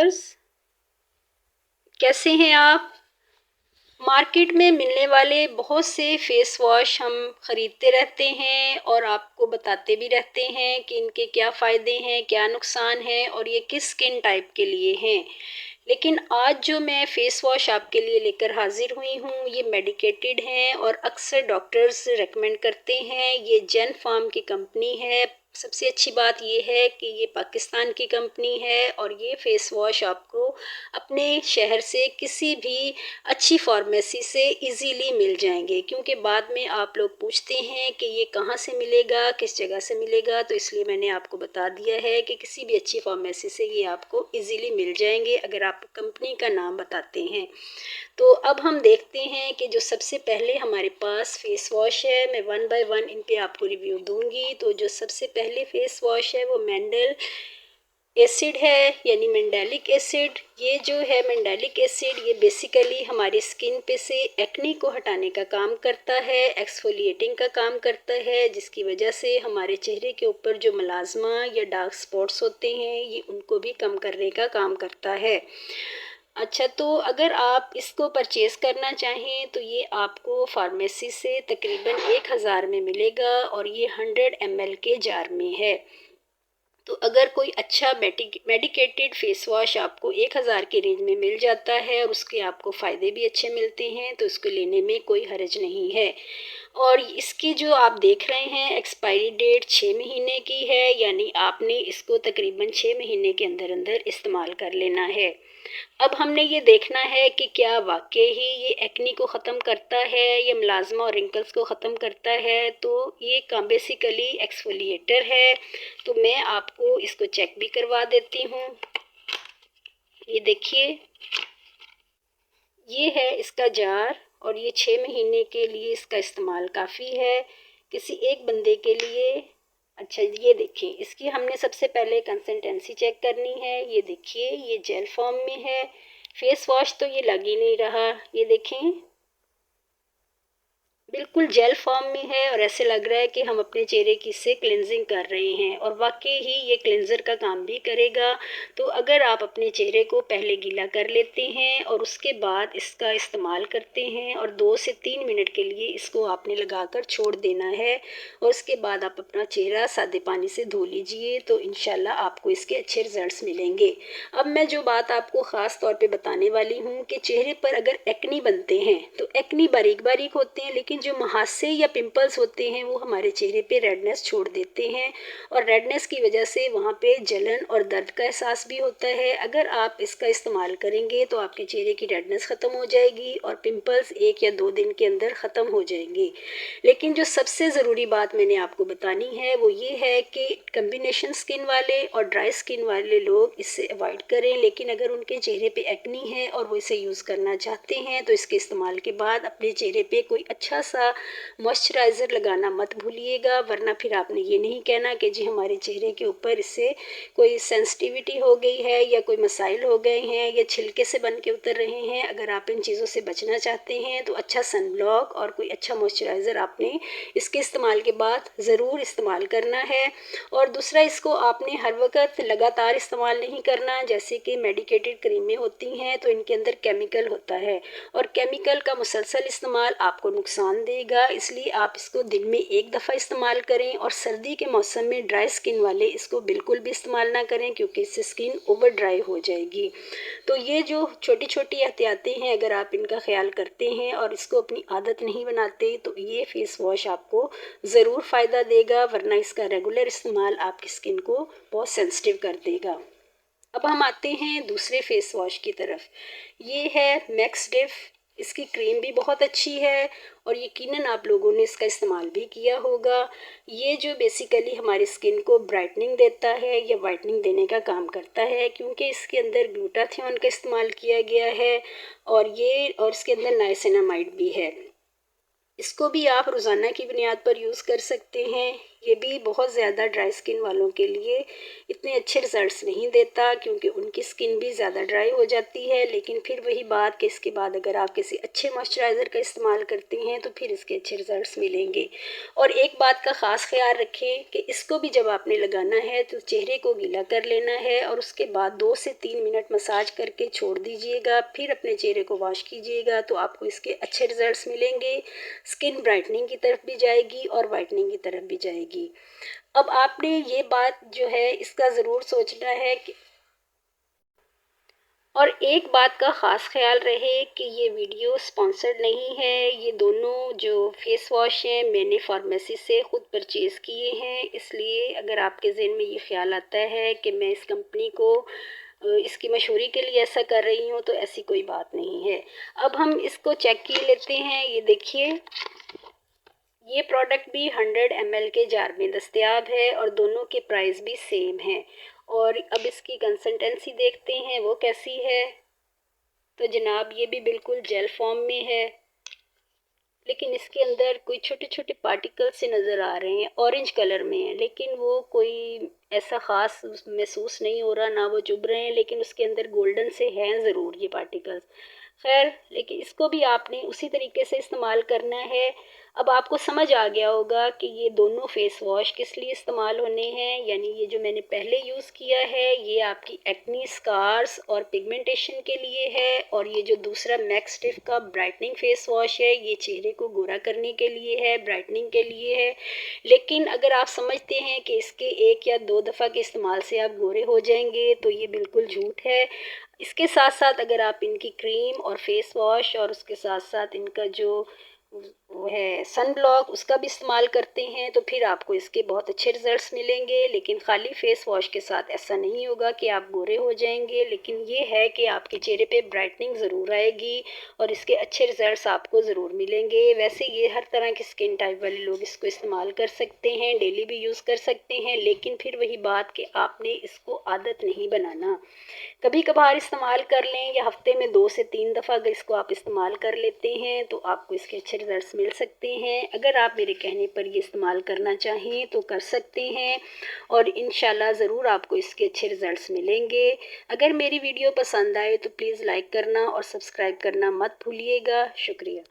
Viewers, कैसे हैं आप? मार्केट में मिलने वाले बहुत से फेस वॉश हम ख़रीदते रहते हैं और आपको बताते भी रहते हैं कि इनके क्या फ़ायदे हैं, क्या नुकसान हैं और ये किस स्किन टाइप के लिए हैं। लेकिन आज जो मैं फ़ेस वॉश आपके लिए लेकर हाज़िर हुई हूँ, ये मेडिकेटेड हैं और अक्सर डॉक्टर्स रेकमेंड करते हैं। ये जेन फार्म की कंपनी है। सबसे अच्छी बात ये है कि ये पाकिस्तान की कंपनी है और ये फ़ेस वॉश आपको अपने शहर से किसी भी अच्छी फार्मेसी से इजीली मिल जाएंगे, क्योंकि बाद में आप लोग पूछते हैं कि ये कहाँ से मिलेगा, किस जगह से मिलेगा। तो इसलिए मैंने आपको बता दिया है कि किसी भी अच्छी फार्मेसी से ये आपको इजीली मिल जाएंगे अगर आप कंपनी का नाम बताते हैं। तो अब हम देखते हैं कि जो सबसे पहले हमारे पास फेस वॉश है, मैं वन बाय वन इन पे आपको रिव्यू दूंगी। तो जो सबसे पहले फेस वॉश है वो मेंडल एसिड है, यानी मेंडेलिक एसिड। ये जो है मेंडेलिक एसिड, ये बेसिकली हमारी स्किन पे से एक्ने को हटाने का काम करता है, एक्सफोलिएटिंग का काम करता है, जिसकी वजह से हमारे चेहरे के ऊपर जो मलाजमा या डार्क स्पॉट्स होते हैं ये उनको भी कम करने का काम करता है। अच्छा, तो अगर आप इसको परचेज़ करना चाहें तो ये आपको फार्मेसी से तकरीबन 1000 में मिलेगा और ये 100 ml के जार में है। तो अगर कोई अच्छा मेडिकेटेड फेस वॉश आपको 1000 के रेंज में मिल जाता है और उसके आपको फ़ायदे भी अच्छे मिलते हैं तो इसको लेने में कोई हर्ज नहीं है। और इसकी जो आप देख रहे हैं एक्सपायरी डेट 6 महीने की है, यानी आपने इसको तकरीबन 6 महीने के अंदर अंदर इस्तेमाल कर लेना है। अब हमने ये देखना है कि क्या वाकई ही ये एक्नी को ख़त्म करता है या मुलाजमा और रिंकल्स को ख़त्म करता है। तो ये काम बेसिकली एक्सफोलिएटर है। तो मैं आपको इसको चेक भी करवा देती हूँ। ये देखिए, ये है इसका जार और ये 6 महीने के लिए इसका इस्तेमाल काफ़ी है किसी एक बंदे के लिए। अच्छा, ये देखिए, इसकी हमने सबसे पहले कंसिस्टेंसी चेक करनी है। ये देखिए, ये जेल फॉर्म में है। फेस वॉश तो ये लग ही नहीं रहा। ये देखें, बिल्कुल जेल फॉर्म में है और ऐसे लग रहा है कि हम अपने चेहरे की से क्लिनजिंग कर रहे हैं और वाकई ही ये क्लिनजर का काम भी करेगा। तो अगर आप अपने चेहरे को पहले गीला कर लेते हैं और उसके बाद इसका इस्तेमाल करते हैं और 2 से 3 मिनट के लिए इसको आपने लगाकर छोड़ देना है और उसके बाद आप अपना चेहरा सादे पानी से धो लीजिए, तो इंशाल्लाह आपको इसके अच्छे रिजल्ट्स मिलेंगे। अब मैं जो बात आपको ख़ास तौर पे बताने वाली हूँ कि चेहरे पर अगर एक्नी बनते हैं तो एक्नी बारीक बारीक होते हैं, लेकिन जो मुहासे या पिंपल्स होते हैं वो हमारे चेहरे पे रेडनेस छोड़ देते हैं और रेडनेस की वजह से वहाँ पे जलन और दर्द का एहसास भी होता है। अगर आप इसका इस्तेमाल करेंगे तो आपके चेहरे की रेडनेस ख़त्म हो जाएगी और पिंपल्स 1 या 2 दिन के अंदर ख़त्म हो जाएंगे। लेकिन जो सबसे ज़रूरी बात मैंने आपको बतानी है वो ये है कि कम्बिनेशन स्किन वाले और ड्राई स्किन वाले लोग इससे अवॉइड करें। लेकिन अगर उनके चेहरे पे एक्नी है और वो इसे यूज़ करना चाहते हैं तो इसके इस्तेमाल के बाद अपने चेहरे पे कोई अच्छा सा मॉइस्चराइज़र लगाना मत भूलिएगा, वरना फिर आपने ये नहीं कहना कि जी हमारे चेहरे के ऊपर इससे कोई सेंसिटिविटी हो गई है या कोई मसाइल हो गए हैं या छिलके से बन के उतर रहे हैं। अगर आप इन चीज़ों से बचना चाहते हैं तो अच्छा सनब्लॉक और कोई अच्छा मॉइस्चराइज़र आपने इसके इस्तेमाल के बाद ज़रूर इस्तेमाल करना है। और दूसरा, इसको आपने हर वक्त लगातार इस्तेमाल नहीं करना। जैसे कि मेडिकेटेड क्रीमें होती हैं तो इनके अंदर केमिकल होता है और केमिकल का मुसलसल इस्तेमाल आपको नुकसान देगा, इसलिए आप इसको दिन में 1 दफ़ा इस्तेमाल करें। और सर्दी के मौसम में ड्राई स्किन वाले इसको बिल्कुल भी इस्तेमाल ना करें, क्योंकि इससे स्किन ओवर ड्राई हो जाएगी। तो ये जो छोटी छोटी एहतियातें हैं, अगर आप इनका ख्याल करते हैं और इसको अपनी आदत नहीं बनाते तो ये फेस वॉश आपको ज़रूर फ़ायदा देगा, वरना इसका रेगुलर इस्तेमाल आपकी स्किन को बहुत सेंसिटिव कर देगा। अब हम आते हैं दूसरे फेस वॉश की तरफ। ये है मैक्स डिफ। इसकी क्रीम भी बहुत अच्छी है और यकीनन आप लोगों ने इसका इस्तेमाल भी किया होगा। ये जो बेसिकली हमारी स्किन को ब्राइटनिंग देता है या वाइटनिंग देने का काम करता है, क्योंकि इसके अंदर ग्लूटाथियोन का इस्तेमाल किया गया है और इसके अंदर नाइसिनामाइड भी है। इसको भी आप रोज़ाना की बुनियाद पर यूज़ कर सकते हैं। ये भी बहुत ज़्यादा ड्राई स्किन वालों के लिए इतने अच्छे रिज़ल्ट्स नहीं देता, क्योंकि उनकी स्किन भी ज़्यादा ड्राई हो जाती है। लेकिन फिर वही बात कि इसके बाद अगर आप किसी अच्छे मॉइस्चराइज़र का इस्तेमाल करते हैं तो फिर इसके अच्छे रिज़ल्ट्स मिलेंगे। और एक बात का ख़ास ख़्याल रखें कि इसको भी जब आपने लगाना है तो चेहरे को गीला कर लेना है और उसके बाद 2 से 3 मिनट मसाज करके छोड़ दीजिएगा। फिर अपने चेहरे को वॉश कीजिएगा तो आपको इसके अच्छे रिज़ल्ट्स मिलेंगे। स्किन ब्राइटनिंग की तरफ भी जाएगी और वाइटनिंग की तरफ भी जाएगी। अब आपने ये बात जो है इसका ज़रूर सोचना है कि और एक बात का ख़ास ख़्याल रहे कि ये वीडियो स्पॉन्सर्ड नहीं है। ये दोनों जो फ़ेस वॉश हैं मैंने फार्मेसी से ख़ुद परचेज़ किए हैं। इसलिए अगर आपके ज़हन में ये ख़्याल आता है कि मैं इस कंपनी को इसकी मशहूरी के लिए ऐसा कर रही हूँ, तो ऐसी कोई बात नहीं है। अब हम इसको चेक किए लेते हैं। ये देखिए, ये प्रोडक्ट भी 100 ml के जार में दस्तयाब है और दोनों के प्राइस भी सेम है। और अब इसकी कंसिस्टेंसी देखते हैं वो कैसी है। तो जनाब ये भी बिल्कुल जेल फॉर्म में है, लेकिन इसके अंदर कोई छोटे छोटे पार्टिकल से नज़र आ रहे हैं, ऑरेंज कलर में है, लेकिन वो कोई ऐसा ख़ास महसूस नहीं हो रहा, ना वो चुभ रहे हैं, लेकिन उसके अंदर गोल्डन से हैं ज़रूर ये पार्टिकल्स। खैर, लेकिन इसको भी आपने उसी तरीके से इस्तेमाल करना है। अब आपको समझ आ गया होगा कि ये दोनों फेस वॉश किस लिए इस्तेमाल होने हैं। यानी ये जो मैंने पहले यूज़ किया है ये आपकी एक्नी स्कार्स और पिगमेंटेशन के लिए है, और ये जो दूसरा मैक्स स्टिफ का ब्राइटनिंग फेस वॉश है ये चेहरे को गोरा करने के लिए है, ब्राइटनिंग के लिए है। लेकिन अगर आप समझते हैं कि इसके 1 या 2 दफ़ा के इस्तेमाल से आप गोरे हो जाएंगे, तो ये बिल्कुल झूठ है। इसके साथ साथ अगर आप इनकी क्रीम और फेस वॉश और उसके साथ साथ इनका जो वो है सन ब्लॉक उसका भी इस्तेमाल करते हैं तो फिर आपको इसके बहुत अच्छे रिजल्ट्स मिलेंगे। लेकिन खाली फेस वॉश के साथ ऐसा नहीं होगा कि आप गोरे हो जाएंगे, लेकिन ये है कि आपके चेहरे पे ब्राइटनिंग ज़रूर आएगी और इसके अच्छे रिजल्ट्स आपको ज़रूर मिलेंगे। वैसे ये हर तरह की स्किन टाइप वाले लोग इसको इस्तेमाल कर सकते हैं, डेली भी यूज़ कर सकते हैं, लेकिन फिर वही बात कि आपने इसको आदत नहीं बनाना। कभी कभार इस्तेमाल कर लें या हफ्ते में 2 से 3 दफ़ा अगर इसको आप इस्तेमाल कर लेते हैं तो आपको इसके अच्छे रिजल्ट्स मिल सकते हैं। अगर आप मेरे कहने पर ये इस्तेमाल करना चाहें तो कर सकते हैं और इंशाल्लाह ज़रूर आपको इसके अच्छे रिजल्ट्स मिलेंगे। अगर मेरी वीडियो पसंद आए तो प्लीज़ लाइक करना और सब्सक्राइब करना मत भूलिएगा। शुक्रिया।